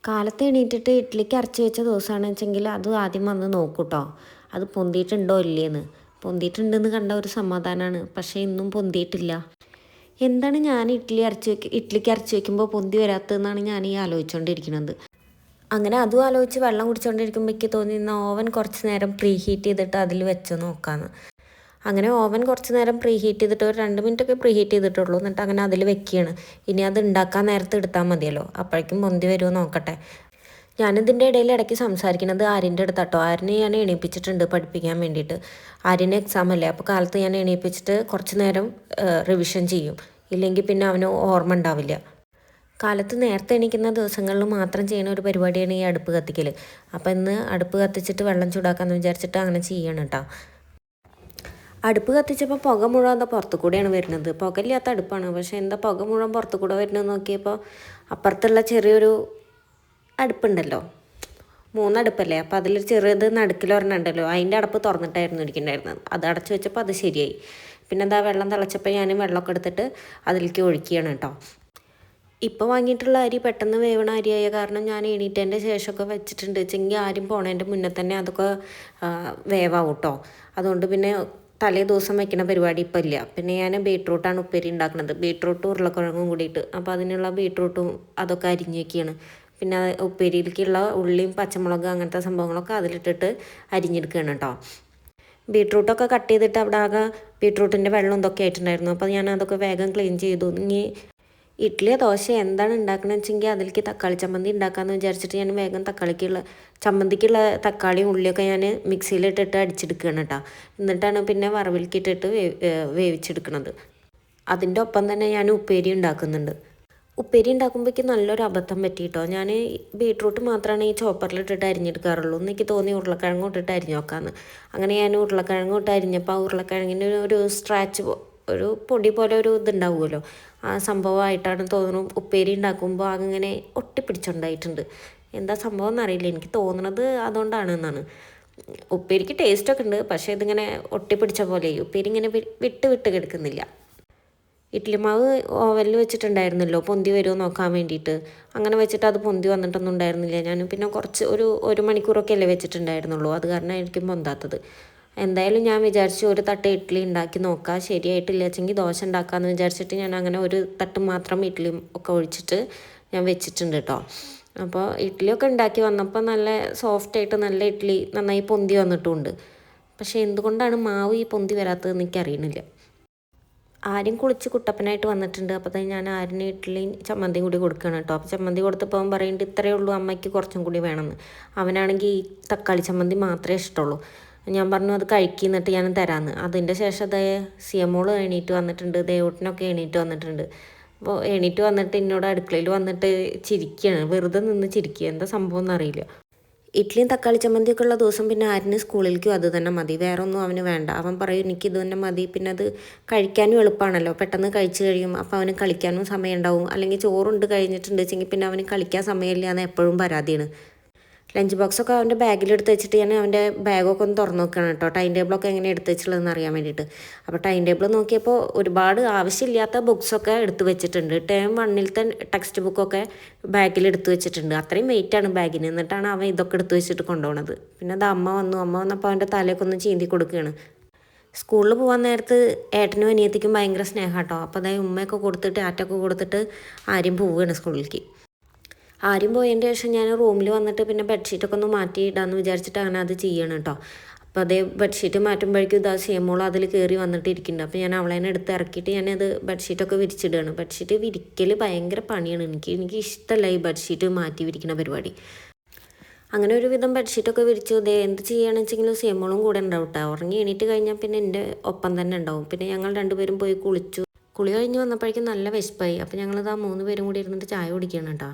കാലത്ത് എണീറ്റിട്ട് ഇഡ്ഡലിക്ക് അരച്ച് വെച്ച ദിവസമാണെന്ന് വെച്ചെങ്കിൽ അത് ആദ്യം വന്ന് നോക്കൂട്ടോ, അത് പൊന്തിയിട്ടുണ്ടോ ഇല്ലേന്ന്. പൊന്തിയിട്ടുണ്ടെന്ന് കണ്ട ഒരു സമാധാനമാണ്, പക്ഷേ ഇന്നും പൊന്തിയിട്ടില്ല. എന്താണ് ഞാൻ ഇഡ്ഡലിക്ക് അരച്ച് വെക്കുമ്പോൾ പൊന്തി വരാത്തതെന്നാണ് ഞാൻ ഈ ആലോചിച്ചുകൊണ്ടിരിക്കുന്നത്. അങ്ങനെ അതും ആലോചിച്ച് വെള്ളം കുടിച്ചുകൊണ്ടിരിക്കുമ്പോൾ എനിക്ക് തോന്നി ഓവൻ കുറച്ച് നേരം പ്രീ ഹീറ്റ് ചെയ്തിട്ട് അതിൽ വെച്ച് നോക്കാമെന്ന്. അങ്ങനെ ഓവൻ കുറച്ച് നേരം പ്രീ ഹീറ്റ് ചെയ്തിട്ട് ഒരു 2 മിനിറ്റൊക്കെ പ്രീ ഹീറ്റ് ചെയ്തിട്ടുള്ളൂ. എന്നിട്ട് അങ്ങനെ അതിൽ വെക്കുകയാണ്. ഇനി അത് ഉണ്ടാക്കാൻ നേരത്തെ എടുത്താൽ മതിയല്ലോ, അപ്പോഴേക്കും പൊന്തി വരുമോ നോക്കട്ടെ. ഞാനിതിൻ്റെ ഇടയിൽ ഇടയ്ക്ക് സംസാരിക്കുന്നത് ആര്യൻ്റെ അടുത്താട്ടോ. ആര്യനെ ഞാൻ എണീപ്പിച്ചിട്ടുണ്ട് പഠിപ്പിക്കാൻ വേണ്ടിയിട്ട്. ആര്യന് എക്സാം അല്ലേ, അപ്പോൾ കാലത്ത് ഞാൻ എണീപ്പിച്ചിട്ട് കുറച്ച് നേരം റിവിഷൻ ചെയ്യും. ഇല്ലെങ്കിൽ പിന്നെ അവന് ഓർമ്മ ഉണ്ടാവില്ല. കാലത്ത് നേരത്തെ എണീക്കുന്ന ദിവസങ്ങളിൽ മാത്രം ചെയ്യുന്ന ഒരു പരിപാടിയാണ് ഈ അടുപ്പ് കത്തിക്കൽ. അപ്പോൾ ഇന്ന് അടുപ്പ് കത്തിച്ചിട്ട് വെള്ളം ചൂടാക്കാമെന്ന് വിചാരിച്ചിട്ട് അങ്ങനെ ചെയ്യണം കേട്ടോ. അടുപ്പ് കത്തിച്ചപ്പോൾ പുക മുഴുവൻ എന്താ പുറത്തു കൂടെയാണ് വരുന്നത്. പുകയില്ലാത്ത അടുപ്പാണ്, പക്ഷേ എന്താ പുക മുഴുവൻ പുറത്തു കൂടെ വരുന്നത് നോക്കിയപ്പോൾ അപ്പുറത്തുള്ള ചെറിയൊരു അടുപ്പുണ്ടല്ലോ, 3 അടുപ്പല്ലേ, അപ്പോൾ അതിൽ ചെറിയത് നടുക്കിലൊരെണ്ണം ഉണ്ടല്ലോ, അതിൻ്റെ അടപ്പ് തുറന്നിട്ടായിരുന്നു ഇരിക്കുന്നുണ്ടായിരുന്നത്. അത് അടച്ചു വെച്ചപ്പോൾ അത് ശരിയായി. പിന്നെ എന്താ വെള്ളം തിളച്ചപ്പോൾ ഞാൻ വെള്ളമൊക്കെ എടുത്തിട്ട് അതിലേക്ക് ഒഴിക്കുകയാണ് കേട്ടോ. ഇപ്പോൾ വാങ്ങിയിട്ടുള്ള അരി പെട്ടെന്ന് വേവണ അരിയായ കാരണം ഞാൻ എണീറ്റതിൻ്റെ ശേഷമൊക്കെ വെച്ചിട്ടുണ്ട് വെച്ചെങ്കിൽ ആരും പോണതിൻ്റെ മുന്നേ തന്നെ അതൊക്കെ വേവാവും കേട്ടോ. അതുകൊണ്ട് പിന്നെ തലേ ദിവസം വയ്ക്കുന്ന പരിപാടി ഇപ്പോൾ ഇല്ല. പിന്നെ ഞാൻ ബീട്രൂട്ടാണ് ഉപ്പേരി ഉണ്ടാക്കുന്നത്, ബീട്രൂട്ടും ഉരുളക്കിഴങ്ങും കൂടിയിട്ട്. അപ്പോൾ അതിനുള്ള ബീട്രൂട്ടും അതൊക്കെ അരിഞ്ഞ് വയ്ക്കുകയാണ്. പിന്നെ ഉപ്പേരിയിലേക്കുള്ള ഉള്ളിയും പച്ചമുളക് അങ്ങനത്തെ സംഭവങ്ങളൊക്കെ അതിലിട്ടിട്ട് അരിഞ്ഞെടുക്കുകയാണ് കേട്ടോ. ബീട്രൂട്ടൊക്കെ കട്ട് ചെയ്തിട്ട് അവിടെ ആകെ ബീട്രൂട്ടിൻ്റെ വെള്ളം ഇതൊക്കെ ആയിട്ടുണ്ടായിരുന്നു. അപ്പോൾ ഞാൻ അതൊക്കെ വേഗം ക്ലീൻ ചെയ്തു. ഇനി ഇഡ്ഡലിയോ ദോശ എന്താണ് ഉണ്ടാക്കണമെന്ന് വെച്ചെങ്കിൽ അതിലേക്ക് തക്കാളി ചമ്മന്തി ഉണ്ടാക്കാമെന്ന് വിചാരിച്ചിട്ട് ഞാൻ വേഗം ചമ്മന്തിക്കുള്ള തക്കാളിയും ഉള്ളിയൊക്കെ ഞാൻ മിക്സിയിലിട്ടിട്ട് അടിച്ചെടുക്കുകയാണ് കേട്ടോ. എന്നിട്ടാണ് പിന്നെ വറവിലേക്ക് ഇട്ടിട്ട് വേവിച്ചെടുക്കുന്നത്. അതിൻ്റെ ഒപ്പം തന്നെ ഞാൻ ഉപ്പേരി ഉണ്ടാക്കുന്നുണ്ട്. ഉപ്പേരി ഉണ്ടാക്കുമ്പോഴേക്ക് നല്ലൊരു അബദ്ധം പറ്റിയിട്ടോ. ഞാൻ ബീട്രൂട്ട് മാത്രമാണ് ഈ ചോപ്പറിലിട്ടിട്ട് അരിഞ്ഞെടുക്കാറുള്ളൂ. എനിക്ക് തോന്നി ഉരുളക്കിഴങ്ങ് ഇട്ടിട്ട് അരിഞ്ഞു നോക്കാമെന്ന്. അങ്ങനെ ഞാൻ ഉരുളക്കിഴങ്ങ് ഇട്ട് അരിഞ്ഞപ്പോൾ ആ ഉരുളക്കിഴങ്ങിന് ഒരു സ്ക്രാച്ച്, ഒരു പൊടി പോലെ ഒരു ഇതുണ്ടാവുമല്ലോ, ആ സംഭവമായിട്ടാണ് തോന്നുന്നു ഉപ്പേരി ഉണ്ടാക്കുമ്പോൾ അങ്ങനെ ഒട്ടിപ്പിടിച്ചുണ്ടായിട്ടുണ്ട്. എന്താ സംഭവം എന്നറിയില്ല, എനിക്ക് തോന്നുന്നത് അതുകൊണ്ടാണെന്നാണ്. ഉപ്പേരിക്ക് ടേസ്റ്റൊക്കെ ഉണ്ട്, പക്ഷേ ഇതിങ്ങനെ ഒട്ടിപ്പിടിച്ച പോലെ ഉപ്പേരി ഇങ്ങനെ വിട്ട് കിടക്കുന്നില്ല. ഇഡ്ഡലി മാവ് ഓവനിൽ വെച്ചിട്ടുണ്ടായിരുന്നല്ലോ പൊന്തി വരുമോ നോക്കാൻ വേണ്ടിയിട്ട്. അങ്ങനെ വെച്ചിട്ട് അത് പൊന്തി വന്നിട്ടൊന്നും ഉണ്ടായിരുന്നില്ല. ഞാൻ പിന്നെ കുറച്ച് ഒരു മണിക്കൂറൊക്കെ അല്ലേ വെച്ചിട്ടുണ്ടായിരുന്നുള്ളൂ, അത് കാരണമായിരിക്കും പൊന്താത്തത്. എന്തായാലും ഞാൻ വിചാരിച്ചു ഒരു തട്ട് ഇഡ്ഡലി ഉണ്ടാക്കി നോക്കാം, ശരിയായിട്ടില്ല വെച്ചെങ്കിൽ ദോശ ഉണ്ടാക്കാമെന്ന് വിചാരിച്ചിട്ട് ഞാൻ അങ്ങനെ ഒരു തട്ട് മാത്രം ഇഡ്ഡലിയും ഒക്കെ ഒഴിച്ചിട്ട് ഞാൻ വെച്ചിട്ടുണ്ട് കേട്ടോ. അപ്പോൾ ഇഡ്ഡലിയൊക്കെ ഉണ്ടാക്കി വന്നപ്പോൾ നല്ല സോഫ്റ്റായിട്ട് നല്ല ഇഡ്ഡലി നന്നായി പൊന്തി വന്നിട്ടുമുണ്ട്. പക്ഷേ എന്തുകൊണ്ടാണ് മാവ് ഈ പൊന്തി വരാത്തതെന്ന് എനിക്കറിയണില്ല. ആരും കുളിച്ച് കുട്ടപ്പനായിട്ട് വന്നിട്ടുണ്ട്. അപ്പോൾ തന്നെ ഞാൻ ആരിന് ഇഡ്ഡലിയും ചമ്മന്തിയും കൂടി കൊടുക്കുകയാണ് കേട്ടോ. അപ്പോൾ ചമ്മന്തി കൊടുത്തപ്പോൾ അവൻ പറയുന്നുണ്ട് ഇത്രയേ ഉള്ളൂ, അമ്മയ്ക്ക് കുറച്ചും കൂടി വേണമെന്ന്. അവനാണെങ്കിൽ ഈ തക്കാളി ചമ്മന്തി മാത്രമേ ഇഷ്ടമുള്ളൂ. ഞാൻ പറഞ്ഞു അത് കഴിക്കുന്നിട്ട് ഞാൻ തരാമെന്ന്. അതിൻ്റെ ശേഷം സിയമോള് എണീറ്റ് വന്നിട്ടുണ്ട്, ദേവൂട്ടനൊക്കെ എണീറ്റ് വന്നിട്ടുണ്ട്. അപ്പോൾ എണീറ്റ് വന്നിട്ട് എന്നോട് അടുക്കളയിൽ വന്നിട്ട് ചിരിക്കുകയാണ്, വെറുതെ നിന്ന് ചിരിക്കുക, എന്താ സംഭവം എന്നറിയില്ല. ഇഡ്ഡലിയും തക്കാളി ചമ്മന്തിയൊക്കെ ഉള്ള ദിവസം പിന്നെ ആരിന് സ്കൂളിലേക്കും അത് തന്നെ മതി, വേറെ ഒന്നും അവന് വേണ്ട. അവൻ പറയും എനിക്ക് ഇത് തന്നെ മതി. പിന്നെ അത് കഴിക്കാനും എളുപ്പമാണല്ലോ, പെട്ടെന്ന് കഴിച്ച് കഴിയും. അപ്പോൾ അവന് കളിക്കാനും സമയം ഉണ്ടാവും. അല്ലെങ്കിൽ ചോറുണ്ട് കഴിഞ്ഞിട്ടുണ്ട് വെച്ചെങ്കിൽ പിന്നെ അവന് കളിക്കാൻ സമയമില്ല എന്ന് എപ്പോഴും പരാതിയാണ്. ലഞ്ച് ബോക്സൊക്കെ അവൻ്റെ ബാഗിലെടുത്ത് വെച്ചിട്ട് ഞാൻ അവൻ്റെ ബാഗൊക്കെ ഒന്ന് തുറന്ന് നോക്കണം കേട്ടോ, ടൈം ടേബിളൊക്കെ എങ്ങനെ എടുത്ത് വെച്ചിട്ടുള്ളതെന്ന് അറിയാൻ വേണ്ടിയിട്ട്. അപ്പോൾ ടൈം ടേബിൾ നോക്കിയപ്പോൾ ഒരുപാട് ആവശ്യമില്ലാത്ത ബുക്സൊക്കെ എടുത്ത് വെച്ചിട്ടുണ്ട്. ടേം 1-ത്തെ ടെക്സ്റ്റ് ബുക്കൊക്കെ ബാഗിലെടുത്ത് വെച്ചിട്ടുണ്ട്. അത്രയും വെയിറ്റാണ് ബാഗിന്. എന്നിട്ടാണ് അവൻ ഇതൊക്കെ എടുത്ത് വെച്ചിട്ട് കൊണ്ടുപോകുന്നത്. പിന്നെ അത് അമ്മ വന്നപ്പോൾ അവൻ്റെ തലയൊക്കെ ഒന്ന് ചീന്തി കൊടുക്കുകയാണ്. സ്കൂളിൽ പോകാൻ നേരത്ത് ഏട്ടനും അനിയത്തിക്കും ഭയങ്കര സ്നേഹം കേട്ടോ. അപ്പോൾ അതായത് ഉമ്മയൊക്കെ കൊടുത്തിട്ട് ആറ്റൊക്കെ കൊടുത്തിട്ട് ആരും പോവുകയാണ് സ്കൂളിലേക്ക്. ആരും പോയതിൻ്റെ ശേഷം ഞാൻ റൂമിൽ വന്നിട്ട് പിന്നെ ബെഡ്ഷീറ്റൊക്കെ ഒന്ന് മാറ്റിയിടാമെന്ന് വിചാരിച്ചിട്ട് അങ്ങനെ അത് ചെയ്യണം കേട്ടോ. അപ്പോൾ അതേ ബെഡ്ഷീറ്റ് മാറ്റുമ്പോഴേക്കും ഇതാ സിയമോൾ അതിൽ കയറി വന്നിട്ട് ഇരിക്കുന്നുണ്ട്. അപ്പോൾ ഞാൻ അവളെ എടുത്ത് ഇറക്കിയിട്ട് ഞാനത് ബെഡ്ഷീറ്റൊക്കെ വിരിച്ചിടുകയാണ്. ബെഡ്ഷീറ്റ് വിരിക്കൽ ഭയങ്കര പണിയാണ് എനിക്ക് ഇഷ്ടമല്ല ഈ ബെഡ്ഷീറ്റ് മാറ്റി വിരിക്കുന്ന പരിപാടി. അങ്ങനെ ഒരുവിധം ബെഡ്ഷീറ്റൊക്കെ വിരിച്ചു. എന്ത് ചെയ്യുകയാണെന്ന് വെച്ചെങ്കിലും സിയമോളും കൂടെ ഉണ്ടാവും കേട്ടോ. ഉറങ്ങി എണീറ്റ് കഴിഞ്ഞാൽ പിന്നെ എൻ്റെ ഒപ്പം തന്നെ ഉണ്ടാവും. പിന്നെ ഞങ്ങൾ രണ്ടുപേരും പോയി കുളിച്ചു. കുളി കഴിഞ്ഞ് വന്നപ്പോഴേക്കും നല്ല വിശപ്പായി. അപ്പോൾ ഞങ്ങളിതാ 3 പേരും കൂടി ഇരുന്നിട്ട് ചായ കുടിക്കുകയാണ് കേട്ടോ.